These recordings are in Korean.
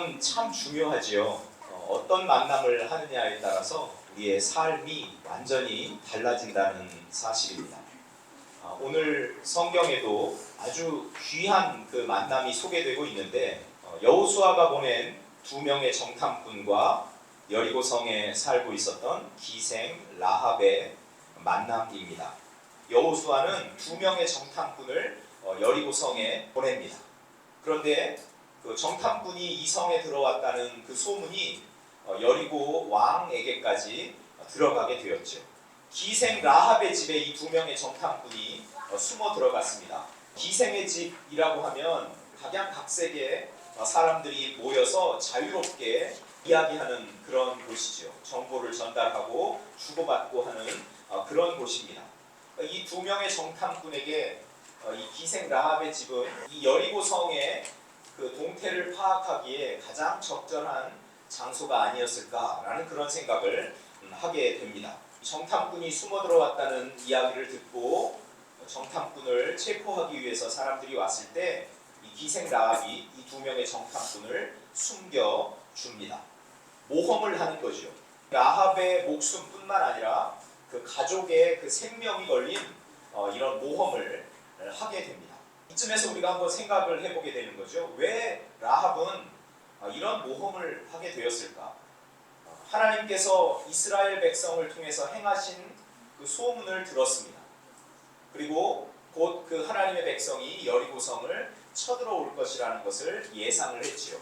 만남은 참 중요하지요. 어떤 만남을 하느냐에 따라서 우리의 삶이 완전히 달라진다는 사실입니다. 오늘 성경에도 아주 귀한 그 만남이 소개되고 있는데 여호수아가 보낸 두 명의 정탐꾼과 여리고성에 살고 있었던 기생 라합의 만남입니다. 여호수아는 두 명의 정탐꾼을 여리고성에 보냅니다. 그런데 그 정탐꾼이 이 성에 들어왔다는 그 소문이 여리고 왕에게까지 들어가게 되었죠. 기생 라합의 집에 이 두 명의 정탐꾼이 숨어 들어갔습니다. 기생의 집이라고 하면 각양각색의 사람들이 모여서 자유롭게 이야기하는 그런 곳이죠. 정보를 전달하고 주고받고 하는 그런 곳입니다. 이 두 명의 정탐꾼에게 이 기생 라합의 집은 이 여리고 성의 그 동태를 파악하기에 가장 적절한 장소가 아니었을까라는 그런 생각을 하게 됩니다. 정탐꾼이 숨어 들어왔다는 이야기를 듣고 정탐꾼을 체포하기 위해서 사람들이 왔을 때 이 기생 라합이 이 두 명의 정탐꾼을 숨겨 줍니다. 모험을 하는 거죠. 라합의 목숨뿐만 아니라 그 가족의 그 생명이 걸린 이런 모험을 하게 됩니다. 이쯤에서 우리가 한번 생각을 해보게 되는 거죠. 왜 라합은 이런 모험을 하게 되었을까? 하나님께서 이스라엘 백성을 통해서 행하신 그 소문을 들었습니다. 그리고 곧 그 하나님의 백성이 여리고성을 쳐들어올 것이라는 것을 예상을 했지요.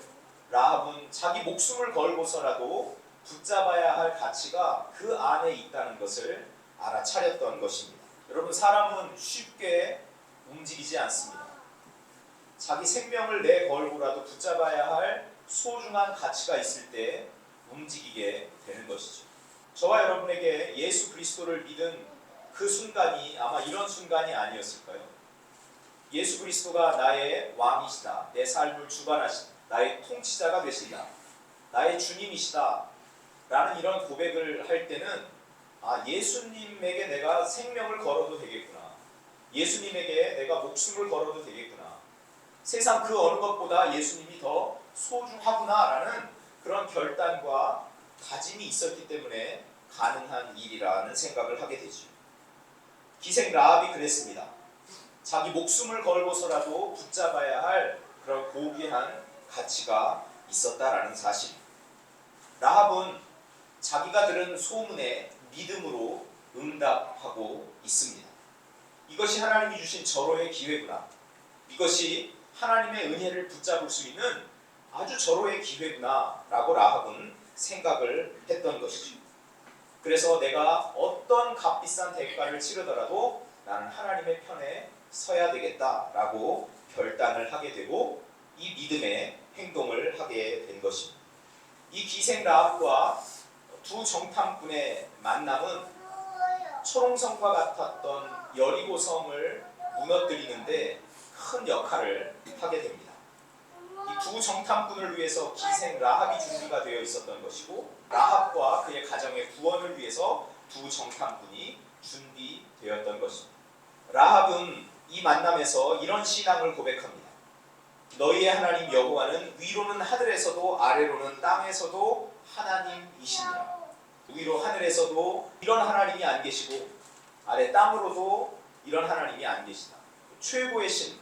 라합은 자기 목숨을 걸고서라도 붙잡아야 할 가치가 그 안에 있다는 것을 알아차렸던 것입니다. 여러분, 사람은 쉽게 움직이지 않습니다. 자기 생명을 내걸고라도 붙잡아야 할 소중한 가치가 있을 때 움직이게 되는 것이죠. 저와 여러분에게 예수 그리스도를 믿은 그 순간이 아마 이런 순간이 아니었을까요? 예수 그리스도가 나의 왕이시다, 내 삶을 주관하시다, 나의 통치자가 되신다, 나의 주님이시다 라는 이런 고백을 할 때는 예수님에게 내가 생명을 걸어도 되겠구나, 예수님에게 내가 목숨을 걸어도 되겠구나, 세상 그 어느 것보다 예수님이 더 소중하구나라는 그런 결단과 다짐이 있었기 때문에 가능한 일이라는 생각을 하게 되죠. 기생 라합이 그랬습니다. 자기 목숨을 걸고서라도 붙잡아야 할 그런 고귀한 가치가 있었다라는 사실. 라합은 자기가 들은 소문에 믿음으로 응답하고 있습니다. 이것이 하나님이 주신 절호의 기회구나, 이것이 하나님의 은혜를 붙잡을 수 있는 아주 절호의 기회구나 라고 라합은 생각을 했던 것이죠. 그래서 내가 어떤 값비싼 대가를 치르더라도 나는 하나님의 편에 서야 되겠다라고 결단을 하게 되고 이 믿음의 행동을 하게 된 것입니다. 이 기생 라합과 두 정탐꾼의 만남은 초롱성과 같았던 여리고성을 무너뜨리는데 큰 역할을 하게 됩니다. 이 두 정탐꾼을 위해서 기생 라합이 준비가 되어 있었던 것이고, 라합과 그의 가정의 구원을 위해서 두 정탐꾼이 준비되었던 것입니다. 라합은 이 만남에서 이런 신앙을 고백합니다. 너희의 하나님 여호와는 위로는 하늘에서도 아래로는 땅에서도 하나님이시니라. 위로 하늘에서도 이런 하나님이 안 계시고 아래 땅으로도 이런 하나님이 안 계시다. 최고의 신,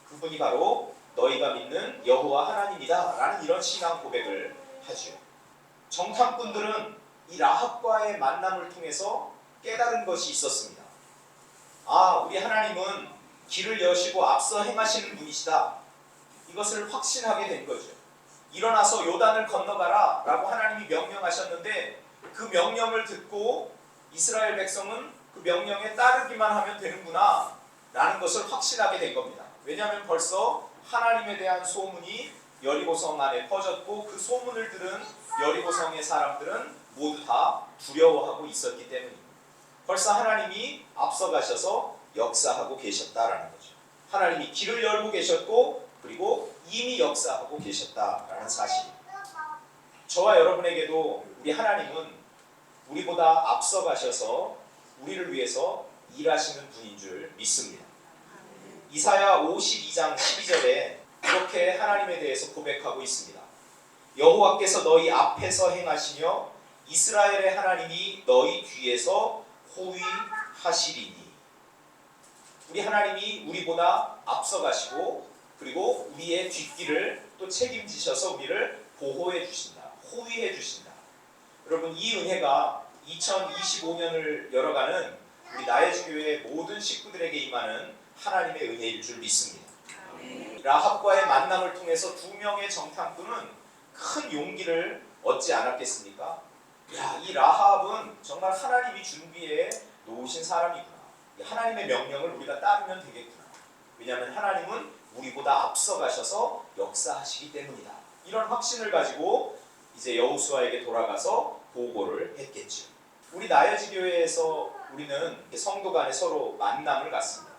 그분이 바로 너희가 믿는 여호와 하나님이다 라는 이런 신앙 고백을 하지요. 정탐꾼들은 이 라합과의 만남을 통해서 깨달은 것이 있었습니다. 우리 하나님은 길을 여시고 앞서 행하시는 분이시다, 이것을 확신하게 된 거죠. 일어나서 요단을 건너가라 라고 하나님이 명령하셨는데 그 명령을 듣고 이스라엘 백성은 그 명령에 따르기만 하면 되는구나 라는 것을 확신하게 된 겁니다. 왜냐하면 벌써 하나님에 대한 소문이 여리고성 안에 퍼졌고 그 소문을 들은 여리고성의 사람들은 모두 다 두려워하고 있었기 때문입니다. 벌써 하나님이 앞서가셔서 역사하고 계셨다라는 거죠. 하나님이 길을 열고 계셨고 그리고 이미 역사하고 계셨다라는 사실입니다. 저와 여러분에게도 우리 하나님은 우리보다 앞서가셔서 우리를 위해서 일하시는 분인 줄 믿습니다. 이사야 52장 12절에 이렇게 하나님에 대해서 고백하고 있습니다. 여호와께서 너희 앞에서 행하시며 이스라엘의 하나님이 너희 뒤에서 호위하시리니. 우리 하나님이 우리보다 앞서가시고 그리고 우리의 뒷길을 또 책임지셔서 우리를 보호해 주신다. 호위해 주신다. 여러분, 이 은혜가 2025년을 열어가는 우리 나의주교회 모든 식구들에게 임하는 하나님의 은혜일 줄 믿습니다. 라합과의 만남을 통해서 두 명의 정탐꾼은 큰 용기를 얻지 않았겠습니까? 야, 이 라합은 정말 하나님이 준비해 놓으신 사람이구나. 하나님의 명령을 우리가 따르면 되겠구나. 왜냐하면 하나님은 우리보다 앞서가셔서 역사하시기 때문이다. 이런 확신을 가지고 이제 여호수아에게 돌아가서 보고를 했겠죠. 우리 나여지교회에서 우리는 성도 간에 서로 만남을 갖습니다.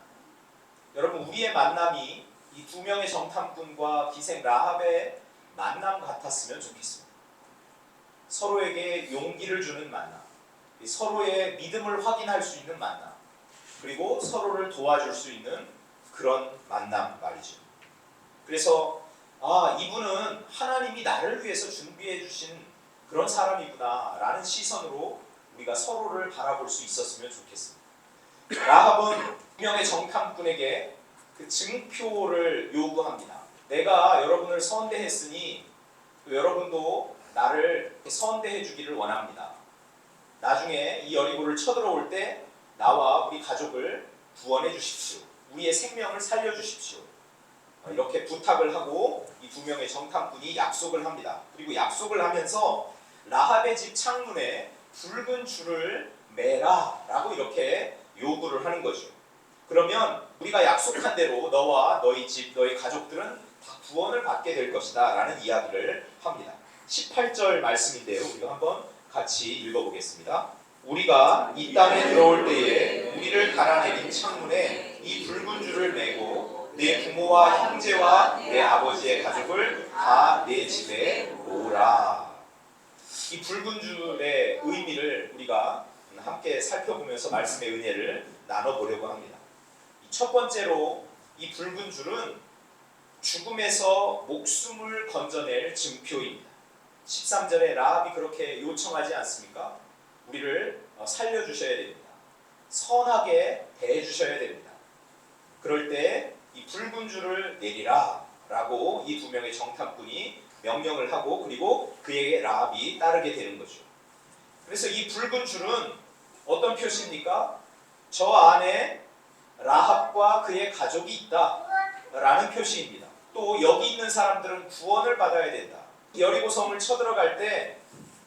여러분, 우리의 만남이 이 두 명의 정탐꾼과 기생 라합의 만남 같았으면 좋겠습니다. 서로에게 용기를 주는 만남, 서로의 믿음을 확인할 수 있는 만남, 그리고 서로를 도와줄 수 있는 그런 만남 말이죠. 그래서 이분은 하나님이 나를 위해서 준비해 주신 그런 사람이구나 라는 시선으로 우리가 서로를 바라볼 수 있었으면 좋겠습니다. 라합은 두 명의 정탐꾼에게 그 증표를 요구합니다. 내가 여러분을 선대했으니 여러분도 나를 선대해 주기를 원합니다. 나중에 이 여리고를 쳐들어올 때 나와 우리 가족을 구원해 주십시오. 우리의 생명을 살려 주십시오. 이렇게 부탁을 하고 이 두 명의 정탐꾼이 약속을 합니다. 그리고 약속을 하면서 라합의 집 창문에 붉은 줄을 매라 라고 이렇게 요구를 하는 거죠. 그러면 우리가 약속한 대로 너와 너희 집, 너희 가족들은 다 구원을 받게 될 것이다 라는 이야기를 합니다. 18절 말씀인데요. 우리가 한번 같이 읽어보겠습니다. 우리가 이 땅에 들어올 때에 우리를 달아내린 창문에 이 붉은 줄을 매고 내 부모와 형제와 내 아버지의 가족을 다 내 집에 모으라. 이 붉은 줄의 의미를 우리가 함께 살펴보면서 말씀의 은혜를 나눠보려고 합니다. 첫 번째로 이 붉은 줄은 죽음에서 목숨을 건져낼 증표입니다. 13절에 라합이 그렇게 요청하지 않습니까? 우리를 살려주셔야 됩니다. 선하게 대해주셔야 됩니다. 그럴 때 이 붉은 줄을 내리라 라고 이 두 명의 정탐꾼이 명령을 하고 그리고 그에게 라합이 따르게 되는 거죠. 그래서 이 붉은 줄은 어떤 표시입니까? 저 안에 라합과 그의 가족이 있다 라는 표시입니다. 또 여기 있는 사람들은 구원을 받아야 된다. 여리고 성을 쳐들어갈 때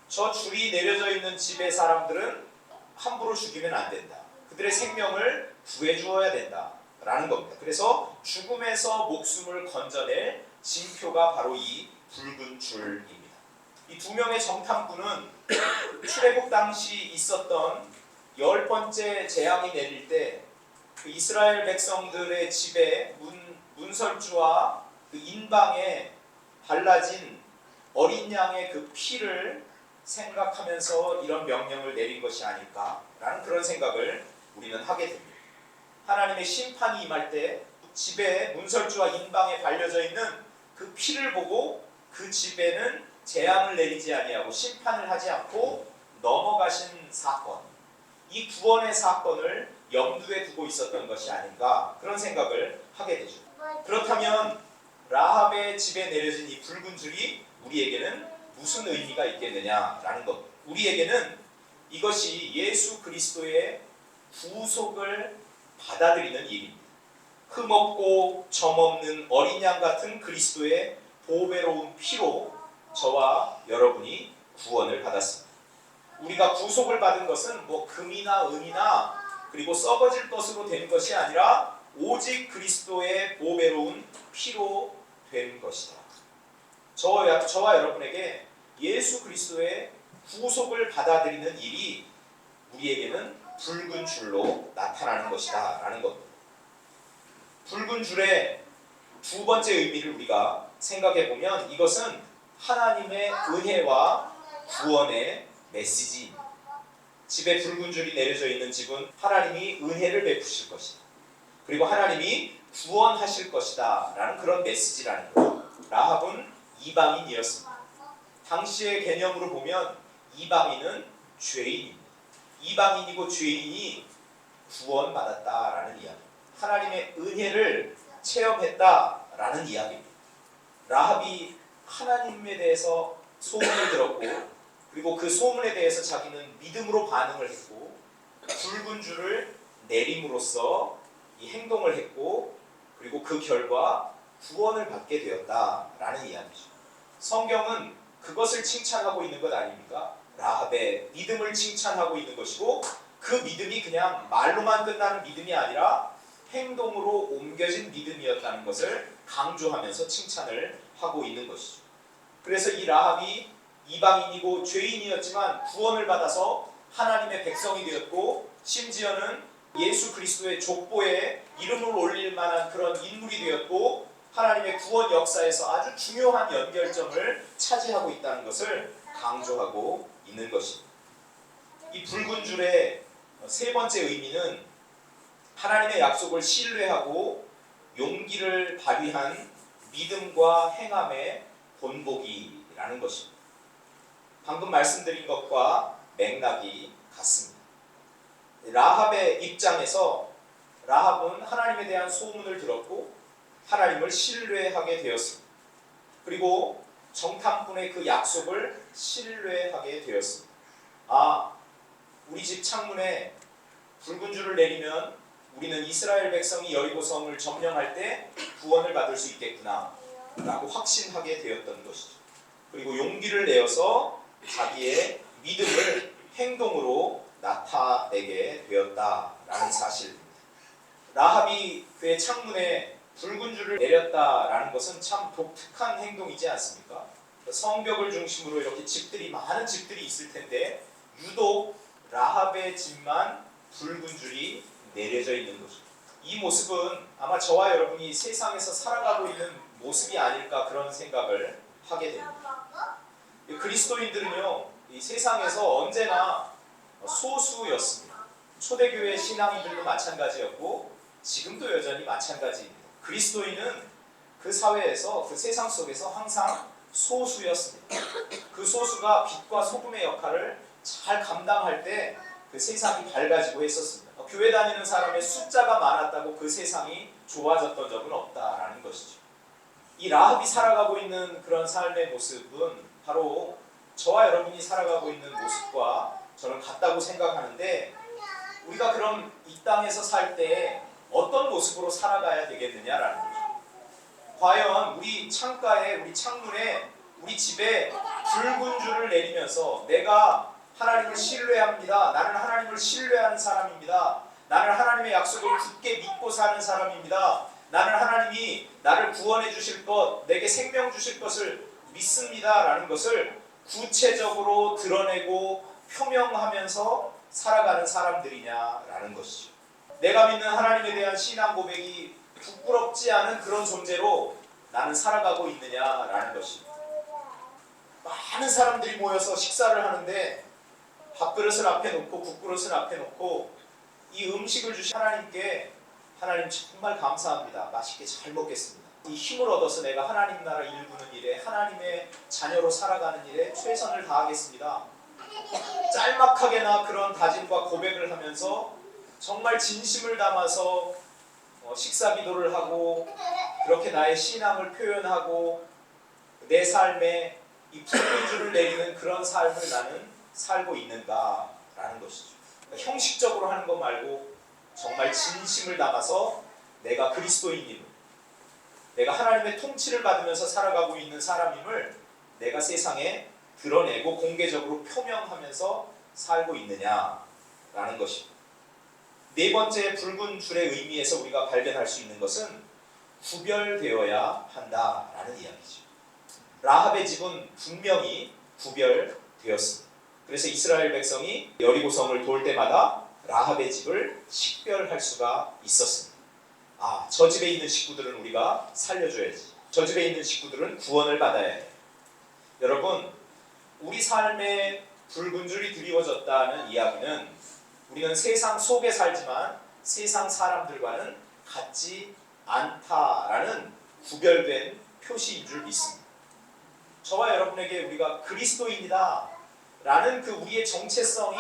저 줄이 내려져 있는 집의 사람들은 함부로 죽이면 안 된다. 그들의 생명을 구해 주어야 된다 라는 겁니다. 그래서 죽음에서 목숨을 건져낼 징표가 바로 이 붉은 줄입니다. 이 두 명의 정탐꾼은 출애굽 당시 있었던 10번째 재앙이 내릴 때 그 이스라엘 백성들의 집에 문설주와 그 인방에 발라진 어린 양의 그 피를 생각하면서 이런 명령을 내린 것이 아닐까라는 그런 생각을 우리는 하게 됩니다. 하나님의 심판이 임할 때 집에 문설주와 인방에 발려져 있는 그 피를 보고 그 집에는 재앙을 내리지 아니하고 심판을 하지 않고 넘어가신 사건, 이 구원의 사건을 염두에 두고 있었던 것이 아닌가 그런 생각을 하게 되죠. 그렇다면 라합의 집에 내려진 이 붉은 줄이 우리에게는 무슨 의미가 있겠느냐라는 것. 우리에게는 이것이 예수 그리스도의 구속을 받아들이는 일입니다. 흠없고 점없는 어린 양 같은 그리스도의 보배로운 피로 저와 여러분이 구원을 받았습니다. 우리가 구속을 받은 것은 뭐 금이나 은이나 그리고 썩어질 것으로 된 것이 아니라 오직 그리스도의 보배로운 피로 된 것이다. 저와 여러분에게 예수 그리스도의 구속을 받아들이는 일이 우리에게는 붉은 줄로 나타나는 것이다 라는 겁니다. 붉은 줄의 두 번째 의미를 우리가 생각해 보면 이것은 하나님의 은혜와 구원의 메시지입니다. 집에 붉은 줄이 내려져 있는 집은 하나님이 은혜를 베푸실 것이다. 그리고 하나님이 구원하실 것이다 라는 그런 메시지라는 거예요. 라합은 이방인이었습니다. 당시의 개념으로 보면 이방인은 죄인입니다. 이방인이고 죄인이 구원받았다라는 이야기. 하나님의 은혜를 체험했다라는 이야기입니다. 라합이 하나님에 대해서 소문을 들었고, 그리고 그 소문에 대해서 자기는 믿음으로 반응을 했고, 붉은 줄을 내림으로써 이 행동을 했고, 그리고 그 결과 구원을 받게 되었다라는 이야기죠. 성경은 그것을 칭찬하고 있는 것 아닙니까? 라합의 믿음을 칭찬하고 있는 것이고, 그 믿음이 그냥 말로만 끝나는 믿음이 아니라 행동으로 옮겨진 믿음이었다는 것을 강조하면서 칭찬을 하고 있는 것이죠. 그래서 이 라합이 이방인이고 죄인이었지만 구원을 받아서 하나님의 백성이 되었고, 심지어는 예수 그리스도의 족보에 이름을 올릴 만한 그런 인물이 되었고, 하나님의 구원 역사에서 아주 중요한 연결점을 차지하고 있다는 것을 강조하고 있는 것입니다. 이 붉은 줄의 세 번째 의미는 하나님의 약속을 신뢰하고 용기를 발휘한 믿음과 행함의 본보기라는 것입니다. 방금 말씀드린 것과 맥락이 같습니다. 라합의 입장에서 라합은 하나님에 대한 소문을 들었고 하나님을 신뢰하게 되었습니다. 그리고 정탐꾼의 그 약속을 신뢰하게 되었습니다. 우리 집 창문에 붉은 줄을 내리면 우리는 이스라엘 백성이 여리고성을 점령할 때 구원을 받을 수 있겠구나 라고 확신하게 되었던 것이죠. 그리고 용기를 내어서 자기의 믿음을 행동으로 나타내게 되었다라는 사실입니다. 라합이 그의 창문에 붉은 줄을 내렸다라는 것은 참 독특한 행동이지 않습니까? 성벽을 중심으로 이렇게 집들이, 많은 집들이 있을 텐데 유독 라합의 집만 붉은 줄이 내려져 있는 거죠. 이 모습은 아마 저와 여러분이 세상에서 살아가고 있는 모습이 아닐까, 그런 생각을 하게 됩니다. 그리스도인들은요, 이 세상에서 언제나 소수였습니다. 초대교회 신앙인들도 마찬가지였고 지금도 여전히 마찬가지입니다. 그리스도인은 그 사회에서, 그 세상 속에서 항상 소수였습니다. 그 소수가 빛과 소금의 역할을 잘 감당할 때 그 세상이 밝아지고 했었습니다. 교회 다니는 사람의 숫자가 많았다고 그 세상이 좋아졌던 적은 없다라는 것이죠. 이 라합이 살아가고 있는 그런 삶의 모습은 바로 저와 여러분이 살아가고 있는 모습과 저는 같다고 생각하는데, 우리가 그럼 이 땅에서 살 때 어떤 모습으로 살아가야 되겠느냐라는 거죠. 과연 우리 창가에, 우리 창문에, 우리 집에 붉은 줄을 내리면서 내가 하나님을 신뢰합니다. 나는 하나님을 신뢰하는 사람입니다. 나는 하나님의 약속을 굳게 믿고 사는 사람입니다. 나는 하나님이 나를 구원해 주실 것, 내게 생명 주실 것을 믿습니다 라는 것을 구체적으로 드러내고 표명하면서 살아가는 사람들이냐라는 것이죠. 내가 믿는 하나님에 대한 신앙 고백이 부끄럽지 않은 그런 존재로 나는 살아가고 있느냐라는 것입니다. 많은 사람들이 모여서 식사를 하는데 밥그릇을 앞에 놓고 국그릇을 앞에 놓고 이 음식을 주신 하나님께, 하나님 정말 감사합니다. 맛있게 잘 먹겠습니다. 이 힘을 얻어서 내가 하나님 나라 일구는 일에, 하나님의 자녀로 살아가는 일에 최선을 다하겠습니다. 짤막하게나 그런 다짐과 고백을 하면서 정말 진심을 담아서 식사 기도를 하고 그렇게 나의 신앙을 표현하고 내 삶에 이 붉은 줄을 내리는 그런 삶을 나는 살고 있는가라는 것이죠. 그러니까 형식적으로 하는 것 말고 정말 진심을 담아서 내가 그리스도인임을, 내가 하나님의 통치를 받으면서 살아가고 있는 사람임을 내가 세상에 드러내고 공개적으로 표명하면서 살고 있느냐라는 것입니다. 네 번째 붉은 줄의 의미에서 우리가 발견할 수 있는 것은 구별되어야 한다라는 이야기죠. 라합의 집은 분명히 구별되었습니다. 그래서 이스라엘 백성이 여리고성을 돌 때마다 라합의 집을 식별할 수가 있었습니다. 저 집에 있는 식구들은 우리가 살려줘야지. 저 집에 있는 식구들은 구원을 받아야 해. 여러분, 우리 삶에 붉은 줄이 드리워졌다는 이야기는 우리는 세상 속에 살지만 세상 사람들과는 같지 않다라는 구별된 표시인 줄 믿습니다. 저와 여러분에게 우리가 그리스도인이다 라는 그 우리의 정체성이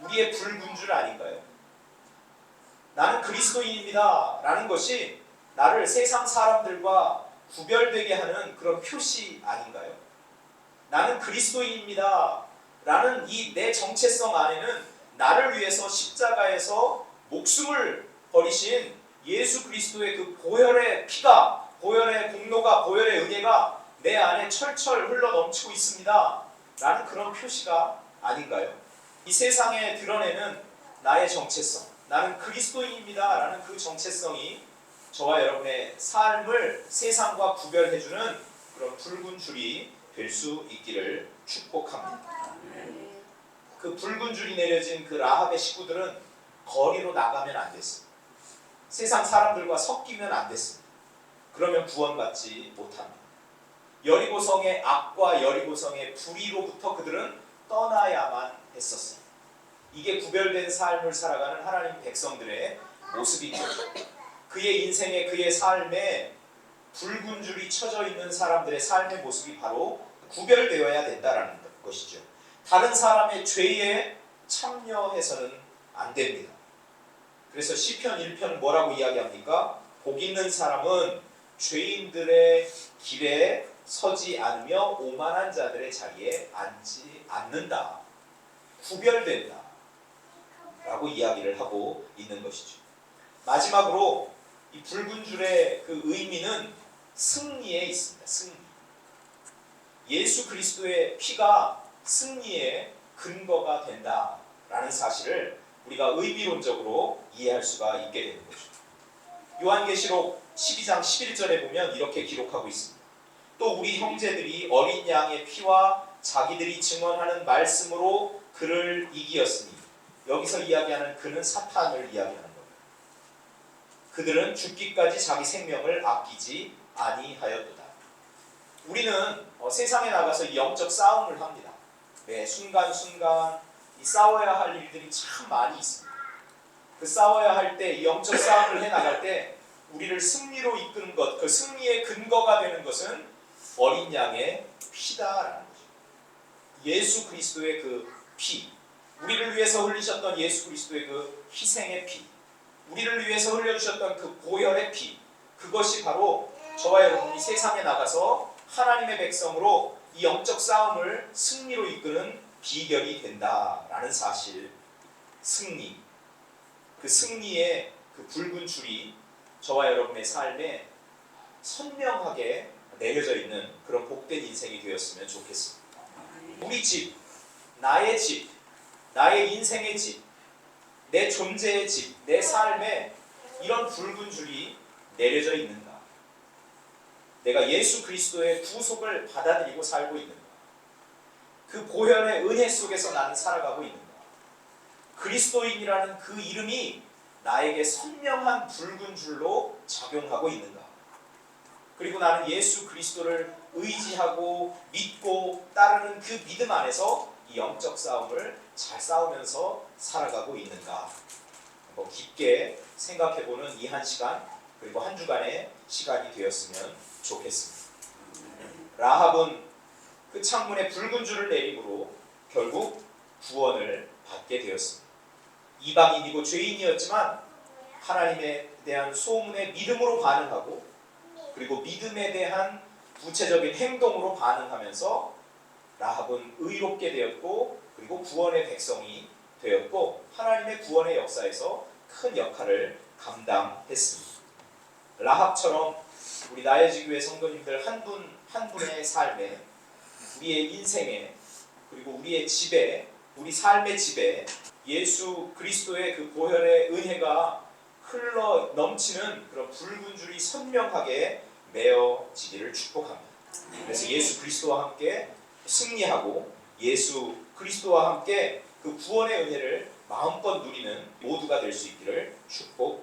우리의 불군줄 아닌가요? 나는 그리스도인입니다 라는 것이 나를 세상 사람들과 구별되게 하는 그런 표시 아닌가요? 나는 그리스도인입니다 라는 이 내 정체성 안에는 나를 위해서 십자가에서 목숨을 버리신 예수 그리스도의 그 보혈의 피가, 보혈의 공로가, 보혈의 은혜가 내 안에 철철 흘러 넘치고 있습니다 라는 그런 표시가 아닌가요? 이 세상에 드러내는 나의 정체성, 나는 그리스도인입니다 라는 그 정체성이 저와 여러분의 삶을 세상과 구별해주는 그런 붉은 줄이 될 수 있기를 축복합니다. 그 붉은 줄이 내려진 그 라합의 식구들은 거리로 나가면 안 됐습니다. 세상 사람들과 섞이면 안 됐습니다. 그러면 구원받지 못합니다. 여리고성의 악과 여리고성의 불의로부터 그들은 떠나야만 했었습니다. 이게 구별된 삶을 살아가는 하나님 백성들의 모습인 거죠. 그의 인생에, 그의 삶에 붉은 줄이 쳐져 있는 사람들의 삶의 모습이 바로 구별되어야 된다는 것이죠. 다른 사람의 죄에 참여해서는 안 됩니다. 그래서 시편 1편은 뭐라고 이야기합니까? 복 있는 사람은 죄인들의 길에 서지 않으며 오만한 자들의 자리에 앉지 않는다. 구별된다. 라고 이야기를 하고 있는 것이죠. 마지막으로 이 붉은 줄의 그 의미는 승리에 있습니다. 승리. 예수 그리스도의 피가 승리의 근거가 된다라는 사실을 우리가 의미론적으로 이해할 수가 있게 되는 거죠. 요한계시록 12장 11절에 보면 이렇게 기록하고 있습니다. 또 우리 형제들이 어린 양의 피와 자기들이 증언하는 말씀으로 그를 이기었으니, 여기서 이야기하는 그는 사탄을 이야기하는 거예요. 그들은 죽기까지 자기 생명을 아끼지 아니하였도다. 우리는 세상에 나가서 영적 싸움을 합니다. 매 순간순간 이 싸워야 할 일들이 참 많이 있습니다. 그 싸워야 할 때, 영적 싸움을 해나갈 때 우리를 승리로 이끄는 것, 그 승리의 근거가 되는 것은 어린 양의 피다라는 거죠. 예수 그리스도의 그 피, 우리를 위해서 흘리셨던 예수 그리스도의 그 희생의 피, 우리를 위해서 흘려주셨던 그 보혈의 피, 그것이 바로 저와 여러분이 세상에 나가서 하나님의 백성으로 이 영적 싸움을 승리로 이끄는 비결이 된다라는 사실, 승리, 그 승리의 그 붉은 줄이 저와 여러분의 삶에 선명하게 내려져 있는 그런 복된 인생이 되었으면 좋겠습니다. 우리 집, 나의 집, 나의 인생의 집, 내 존재의 집, 내 삶에 이런 붉은 줄이 내려져 있는가? 내가 예수 그리스도의 구속을 받아들이고 살고 있는가? 그 보혈의 은혜 속에서 나는 살아가고 있는가? 그리스도인이라는 그 이름이 나에게 선명한 붉은 줄로 작용하고 있는가? 그리고 나는 예수 그리스도를 의지하고 믿고 따르는 그 믿음 안에서 이 영적 싸움을 잘 싸우면서 살아가고 있는가? 한번 깊게 생각해보는 이 한 시간, 그리고 한 주간의 시간이 되었으면 좋겠습니다. 라합은 그 창문에 붉은 줄을 내림으로 결국 구원을 받게 되었습니다. 이방인이고 죄인이었지만 하나님에 대한 소문에 믿음으로 반응하고, 그리고 믿음에 대한 구체적인 행동으로 반응하면서 라합은 의롭게 되었고, 그리고 구원의 백성이 되었고, 하나님의 구원의 역사에서 큰 역할을 감당했습니다. 라합처럼 우리 나혜지교회 성도님들 한 분 한 분의 삶에, 우리의 인생에, 그리고 우리의 집에, 우리 삶의 집에 예수 그리스도의 그 보혈의 은혜가 흘러 넘치는 그런 붉은 줄이 선명하게 메어지기를 축복합니다. 그래서 예수 그리스도와 함께 승리하고 예수 그리스도와 함께 그 구원의 은혜를 마음껏 누리는 모두가 될 수 있기를 축복합니다.